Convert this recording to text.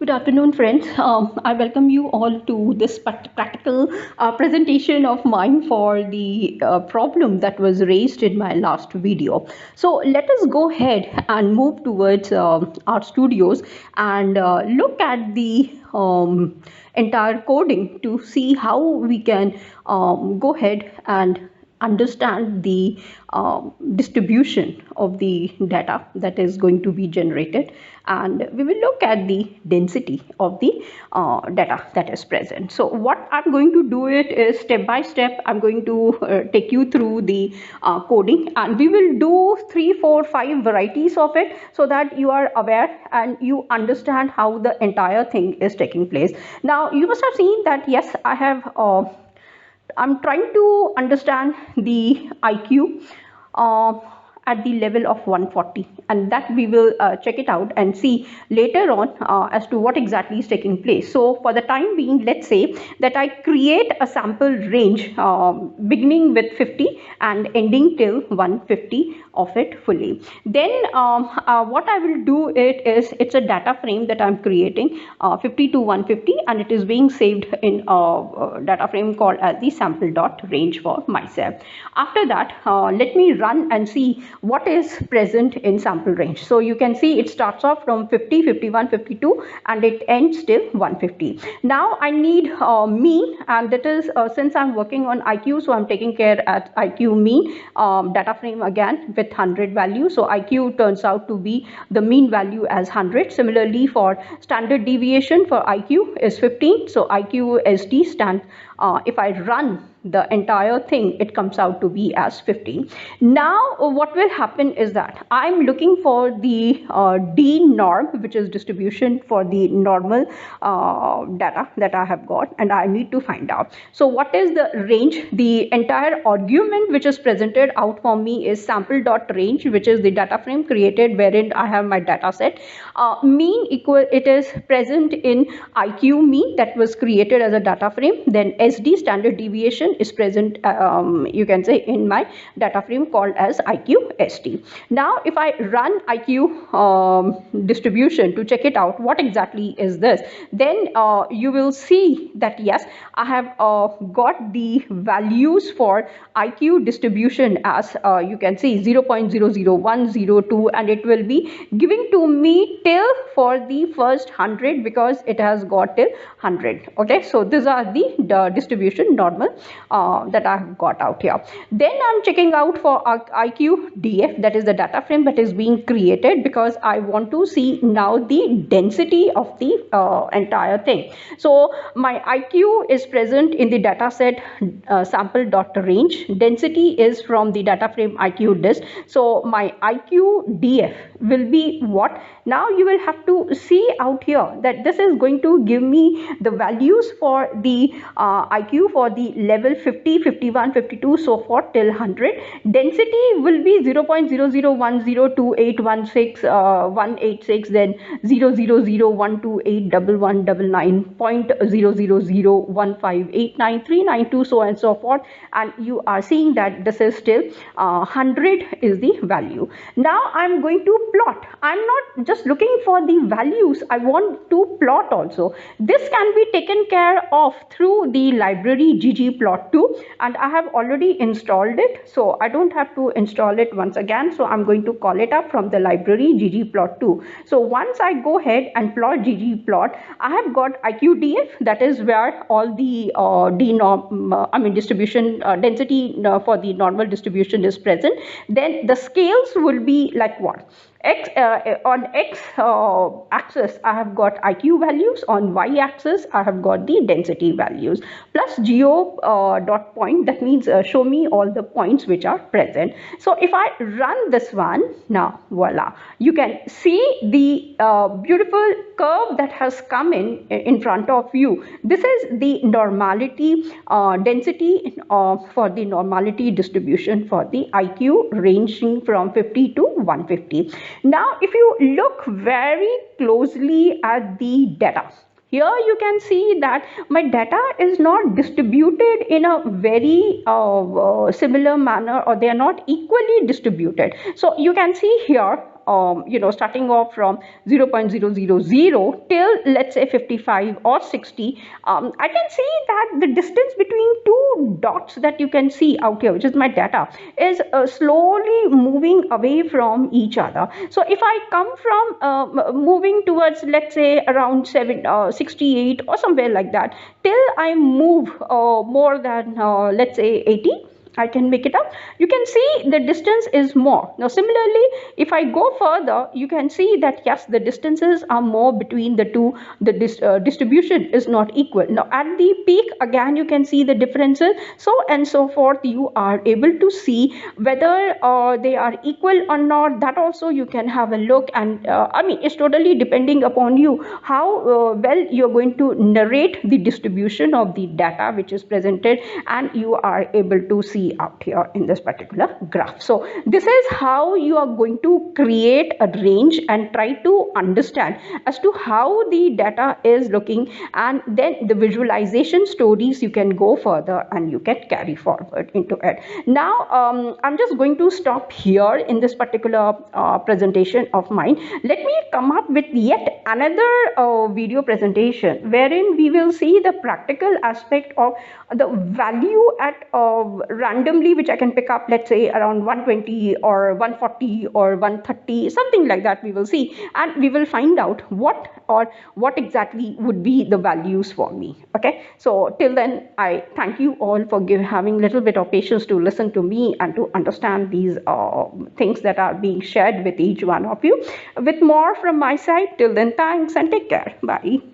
Good afternoon, friends. I welcome you all to this practical presentation of mine for the problem that was raised in my last video. So let us go ahead and move towards our studios and look at the entire coding to see how we can go ahead and understand the distribution of the data that is going to be generated, and we will look at the density of the data that is present. So what I'm going to do it is step by step. I'm going to take you through the coding, and we will do 3, 4, 5 varieties of it so that you are aware and you understand how the entire thing is taking place. Now you must have seen that yes, I'm trying to understand the IQ at the level of 140, and that we will check it out and see later on as to what exactly is taking place. So for the time being, let's say that I create a sample range beginning with 50 and ending till 150 of it fully. Then what I will do it's a data frame that I'm creating 50 to 150, and it is being saved in a data frame called as the sample dot range for myself. After that, let me run and see what is present in sample range. So you can see it starts off from 50, 51, 52, and it ends till 150. Now I need mean, and that is since I'm working on IQ, so I'm taking care at IQ mean data frame again with 100 value. So IQ turns out to be the mean value as 100. Similarly, for standard deviation for IQ is 15. So IQ SD stand. If I run the entire thing, it comes out to be as 15. Now what will happen is that I'm looking for the D norm, which is distribution for the normal data that I have got, and I need to find out. So what is the range? The entire argument which is presented out for me is sample dot range, which is the data frame created wherein I have my data set. Mean equal, it is present in IQ mean that was created as a data frame. Then SD standard deviation is present you can say in my data frame called as IQ SD. Now if I run IQ distribution to check it out what exactly is this, then you will see that yes, I have got the values for IQ distribution as you can see 0.00102, and it will be giving to me till for the first 100 because it has got till 100. Okay, so these are the distribution normal that I have got out here. Then I'm checking out for IQ DF, that is the data frame that is being created, because I want to see now the density of the entire thing. So my IQ is present in the data set sample dot range. Density is from the data frame IQ dist. So my IQ DF will be what? Now you will have to see out here that this is going to give me the values for the IQ for the level 50, 51, 52, so forth till 100. Density will be 0.00102816186, then 0.001281199.000158939, so on and so forth, and you are seeing that this is still 100 is the value. Now I'm going to plot. I'm not just looking for the values, I want to plot also. This can be taken care of through the library ggplot2, and I have already installed it, so I don't have to install it once again. So I'm going to call it up from the library ggplot2. So once I go ahead and plot ggplot, I have got IQDF, that is where all the distribution density for the normal distribution is present. Then the scales will be like what? On X axis I have got IQ values, on Y axis I have got the density values, plus geo dot point, that means show me all the points which are present. So if I run this one, now voila, you can see the beautiful curve that has come in front of you. This is the normality density for the normality distribution for the IQ ranging from 50 to 150. Now if you look very closely at the data, here you can see that my data is not distributed in a very similar manner, or they are not equally distributed. So you can see here starting off from 0.000 till, let's say, 55 or 60, I can see that the distance between two dots that you can see out here, which is my data, is slowly moving away from each other. So if I come from moving towards, let's say, around 68 or somewhere like that, till I move more than, let's say, 80, I can make it up. You can see the distance is more. Now, similarly, if I go further, you can see that yes, the distances are more between the two. The distribution is not equal. Now, at the peak, again, you can see the differences, so and so forth. You are able to see whether they are equal or not. That also you can have a look, and I mean, it's totally depending upon you how well you're going to narrate the distribution of the data which is presented, and you are able to see out here in this particular graph. So this is how you are going to create a range and try to understand as to how the data is looking, and then the visualization stories you can go further and you can carry forward into it. Now I'm just going to stop here in this particular presentation of mine. Let me come up with yet another video presentation wherein we will see the practical aspect of the value at randomly, which I can pick up, let's say, around 120 or 140 or 130, something like that we will see, and we will find out what exactly would be the values for me. Okay, so till then, I thank you all for having a little bit of patience to listen to me and to understand these things that are being shared with each one of you. With more from my side, till then, thanks and take care. Bye.